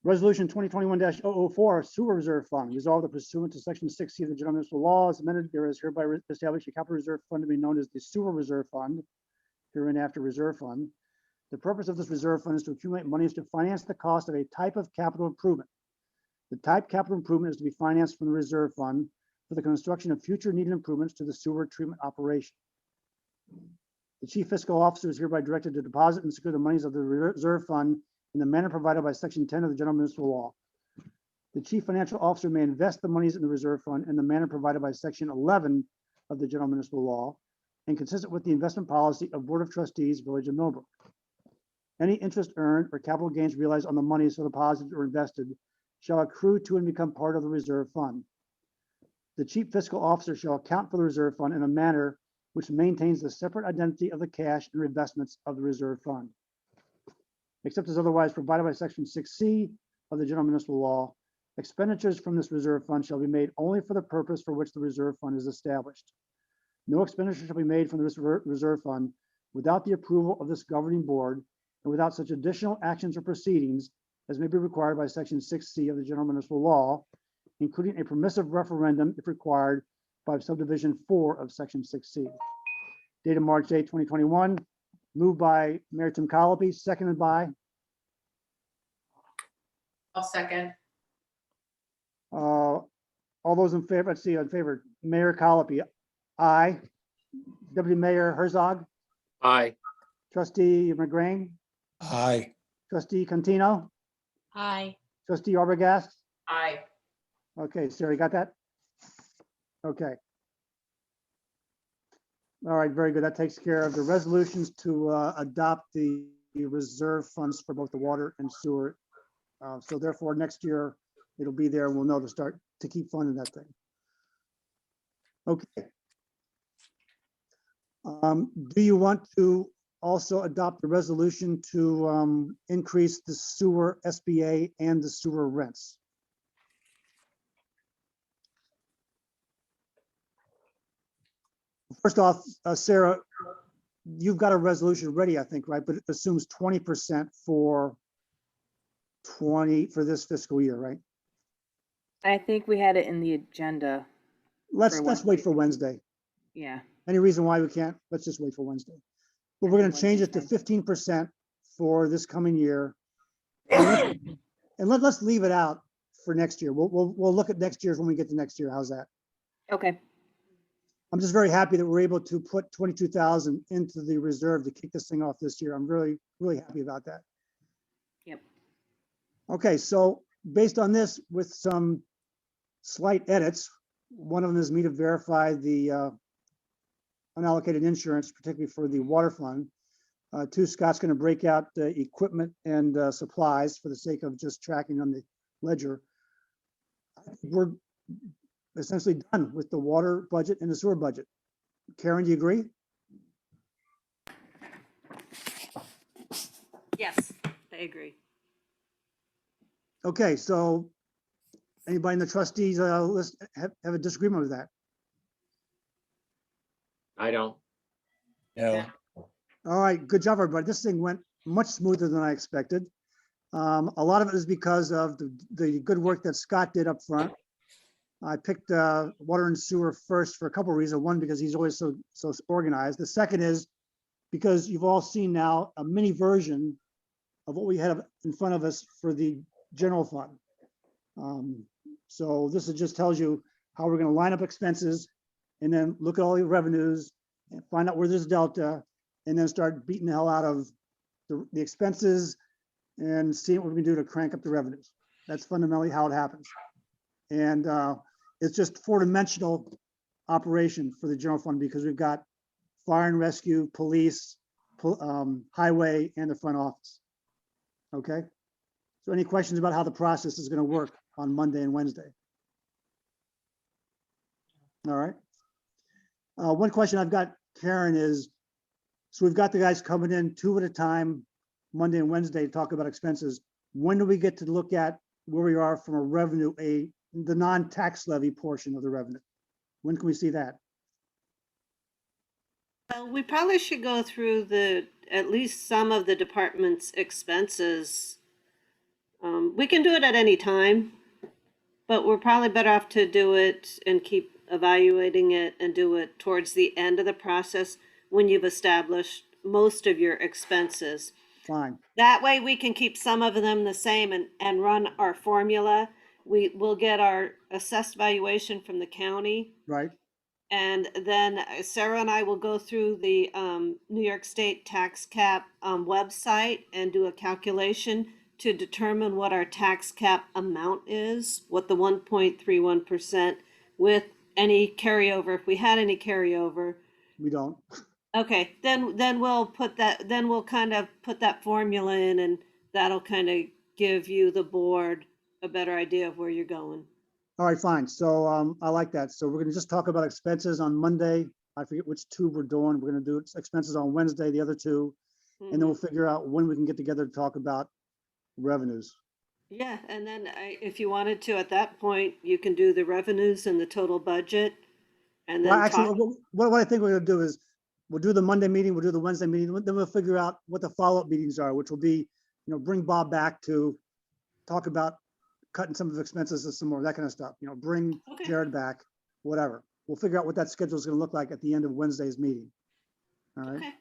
Resolution 2021-004, Sewer Reserve Fund, resolved that pursuant to section 6C of the General Municipal Law as amended, there is hereby established a capital reserve fund to be known as the Sewer Reserve Fund, hereinafter Reserve Fund. The purpose of this reserve fund is to accumulate monies to finance the cost of a type of capital improvement. The type capital improvement is to be financed from the reserve fund for the construction of future needed improvements to the sewer treatment operation. The Chief Fiscal Officer is hereby directed to deposit and secure the monies of the reserve fund in the manner provided by section 10 of the General Municipal Law. The Chief Financial Officer may invest the monies in the reserve fund in the manner provided by section 11 of the General Municipal Law and consistent with the investment policy of Board of Trustees, Village of Millbrook. Any interest earned or capital gains realized on the monies so deposited or invested shall accrue to and become part of the reserve fund. The Chief Fiscal Officer shall account for the reserve fund in a manner which maintains the separate identity of the cash and investments of the reserve fund. Except as otherwise provided by section 6C of the General Municipal Law, expenditures from this reserve fund shall be made only for the purpose for which the reserve fund is established. No expenditure shall be made from this reserve fund without the approval of this governing board and without such additional actions or proceedings as may be required by section 6C of the General Municipal Law, including a permissive referendum if required by subdivision 4 of section 6C. Dated March 8, 2021. Moved by Mayor Tim Colopy, seconded by I'll second. all those in favor. Let's see, in favor. Mayor Colopy, aye. Deputy Mayor Herzog, Aye. Trustee McGrain, Aye. Trustee Contino, Aye. Trustee Arbogast. Aye. Okay, Sarah, you got that? Okay. All right, very good. That takes care of the resolutions to adopt the reserve funds for both the water and sewer. So therefore, next year, it'll be there and we'll know to start to keep funding that thing. Okay. Do you want to also adopt the resolution to increase the sewer SBA and the sewer rents? First off, Sarah, you've got a resolution ready, I think, right? But it assumes 20% for this fiscal year, right? I think we had it in the agenda. Let's For wait for Wednesday. Yeah. Any reason why we can't? Let's just wait for Wednesday. But we're gonna change it to Wednesday's fine. 15% for this coming year. And let's leave it out for next year. We'll look at next year's when we get to next year. How's that? Okay. I'm just very happy that we're able to put 22,000 into the reserve to kick this thing off this year. I'm really, really happy about that. Yep. Okay, so based on this, with some slight edits, one of them is me to verify the unallocated insurance, particularly for the water fund. Two, Scott's going to break out the equipment and supplies for the sake of just tracking on the ledger. We're essentially done with the water budget and the sewer budget. Karen, do you agree? Yes, I agree. Okay, so anybody in the trustees list have a disagreement with that? I don't. No, All right, good job, everybody. This thing went much smoother than I expected. A lot of it is because of the good work that Scott did up front. I picked water and sewer first for a couple of reasons. One, because he's always so organized. The second is because you've all seen now a mini version of what we have in front of us for the general fund. So this just tells you how we're going to line up expenses and then look at all the revenues and find out where there's delta and then start beating the hell out of the expenses and seeing what we can do to crank up the revenues. That's fundamentally how it happens. And it's just four-dimensional operation for the general fund because we've got fire and rescue, police, highway, and the front office. Okay. So any questions about how the process is going to work on Monday and Wednesday? All right. One question I've got, Karen, is, so we've got the guys coming in two at a time, Monday and Wednesday, to talk about expenses. When do we get to look at where we are from a revenue, the non-tax levy portion of the revenue? When can we see that? We probably should go through at least some of the department's expenses. We can do it at any time, but we're probably better off to do it and keep evaluating it and do it towards the end of the process when you've established most of your expenses. Fine. That way we can keep some of them the same and run our formula. We will get our assessed valuation from the county. Right. And then Sarah and I will go through the New York State tax cap website and do a calculation to determine what our tax cap amount is, what the 1.31% with any carryover, if we had any carryover. We don't. Okay, then we'll put that, then we'll kind of put that formula in and that'll kind of give you, the board, a better idea of where you're going. All right, fine. So I like that. So we're going to just talk about expenses on Monday. I forget which two we're doing. We're going to do expenses on Wednesday, the other two, and then we'll figure out when we can get together to talk about revenues. Yeah, and then if you wanted to, at that point, you can do the revenues and the total budget. And Well, then actually, talk, what I think we're going to do is we'll do the Monday meeting, we'll do the Wednesday meeting, then we'll figure out what the follow-up meetings are, which will be, bring Bob back to talk about cutting some of the expenses and some more, that kind of stuff, bring Okay. Jared back, whatever. We'll figure out what that schedule is going to look like at the end of Wednesday's meeting. All right. okay.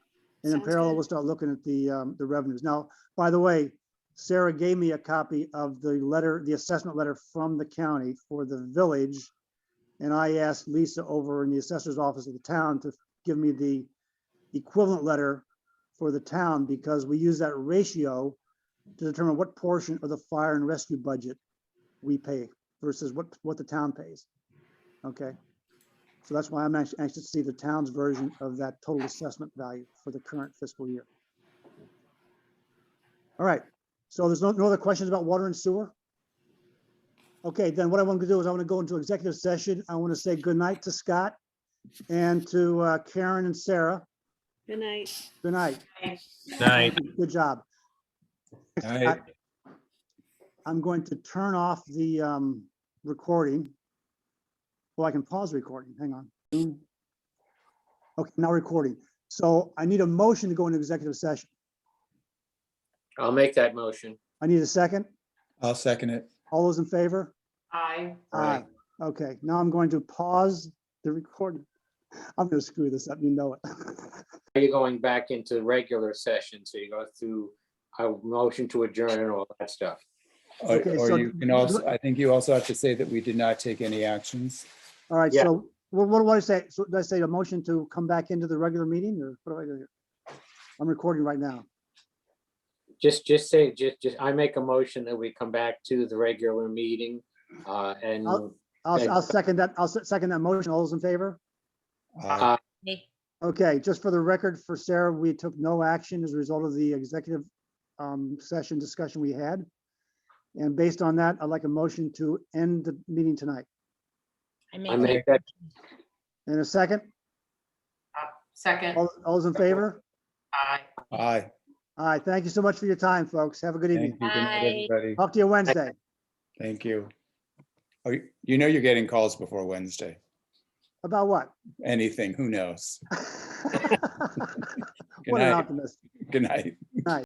And in Sounds parallel, good. we'll start looking at the revenues. Now, by the way, Sarah gave me a copy of the letter, the assessment letter from the county for the village. And I asked Lisa over in the assessor's office of the town to give me the equivalent letter for the town, because we use that ratio to determine what portion of the fire and rescue budget we pay versus what the town pays. Okay. So that's why I'm anxious to see the town's version of that total assessment value for the current fiscal year. All right. So there's no other questions about water and sewer? Okay, then what I want to do is I want to go into executive session. I want to say good night to Scott and to Karen and Sarah. Good night. Good night. Night. Good job. all right. I'm going to turn off the recording. Well, I can pause recording. Hang on. Okay, now recording. So I need a motion to go into executive session. I'll make that motion. I need a second. I'll second it. All those in favor? Aye. Aye. Okay, now I'm going to pause The recording. I'm gonna screw this up, you know it. You're going back into regular session, so you go through a motion to adjourn and all that stuff. Okay, Or so you can also, I think you also have to say that we did not take any actions. All right, Yeah. so what do I say? So did I say a motion to come back into the regular meeting or what do I do here? I'm recording right now. Just say, I make a motion that we come back to the regular meeting, and I'll second that. I'll second that motion. All those in favor? Uh, Me. Okay, just for the record, for Sarah, we took no action as a result of the executive session discussion we had. And based on that, I'd like a motion to end the meeting tonight. I I make make that, In a second, Second. all those in favor? Aye. Aye. All right, thank you so much for your time, folks. Have a good Thank evening. you. Good night, Bye. everybody. Talk to you Wednesday. Thank you. Oh, you know you're getting calls before Wednesday. About what? Anything, who knows? What an night. optimist. Good night. Night.